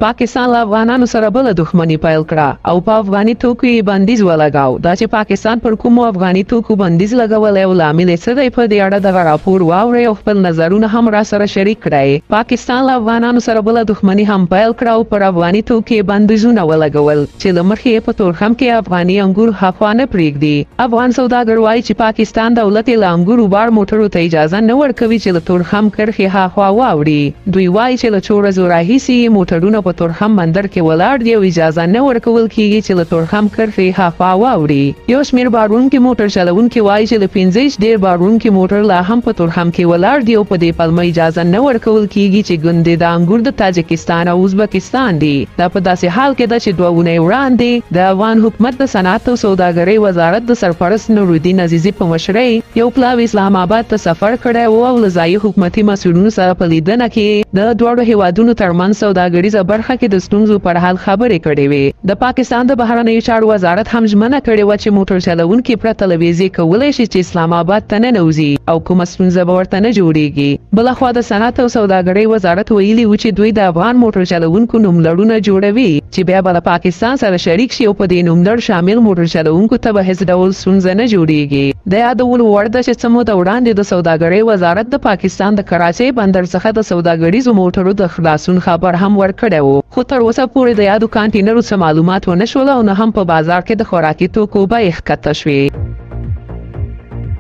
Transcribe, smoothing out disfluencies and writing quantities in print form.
پاکستان له افغانانو سره بل دښمنی پیل کړه او په افغاني توکو یې بندیز ولګاو. دا چې پاکستان پر کومو افغاني توکو بندیز لګولی او لامل یې څه دی، په دې اړه دغه راپور واورئ او خپل نظرونه هم را سره شریک کړئ. پاکستان له افغانانو سره بل دښمنی هم پیل کړه او پر افغاني توکو یې بندیزونه ولګول چې له مخې یې په تورخم کې افغاني انګور هاخوا نه پرېږدي. افغان سوداګر وایي چې پاکستان دولت یې له انګورو بار موټرو ته اجازه نه ورکوي چې له تورخم کرښې هاخوا واوړي. دوی وایي چې له څو ورځو راهیسې موټرونه په تورخم بندر کې ولاړ دي او اجازه نه ورکول کیږي چې له تورخم کرښې هاخوا واوړي. یو شمېر بارونکي موټر چلونکي وایي چې له 15 ډېر بارونکي موټر لا هم په تورخم کې ولاړ دي او په دې پلمه اجازه نه ورکول کیږي چې ګوندې د انګور د تاجکستان او ازبکستان دي. دا په داسې حال کې ده چې 2 اونۍ وړاندې د افغان حکومت د صنعت او سوداګرۍ وزارت د سرپرست نورالدین عزیزي په مشرۍ یو پلاوی اسلام آباد ته سفر کړی و او له ځایي حکومتي مسؤلینو سره په لیدنه کې د دواړو هیوادونو ترمنځ سوداګریزه برخه کې د ستونزو پر حل خبرې کړې وې. د پاکستان د بهرنیو چارو وزارت هم ژمنه کړې وه چې موټر چلونکي پرته له ویزې کولی شي چې اسلام آباد ته ننوځي او کومه ستونزه به ورته نه جوړیږي. بلخوا د صنعت او سوداګرۍ وزارت ویلي و چې دوی د افغان موټر چلونکو نوملړونه جوړوي چې بیا به له پاکستان سره شریک شي او په دې نوملړ شامل موټر چلونکو ته به هیڅ ډول ستونزه نه جوړیږي. د یادولو وړ ده چې څه موده وړاندې د سوداګرۍ وزارت د پاکستان د کراچۍ بندر څخه د سوداګریزو موټرو د خلاصون خبر هم ورکړی و، خو تر اوسه پورې د یادو کانټینرو څه معلومات ونه شول او نه هم په بازار کې د خوراکي توکو بیې ښکته شوې.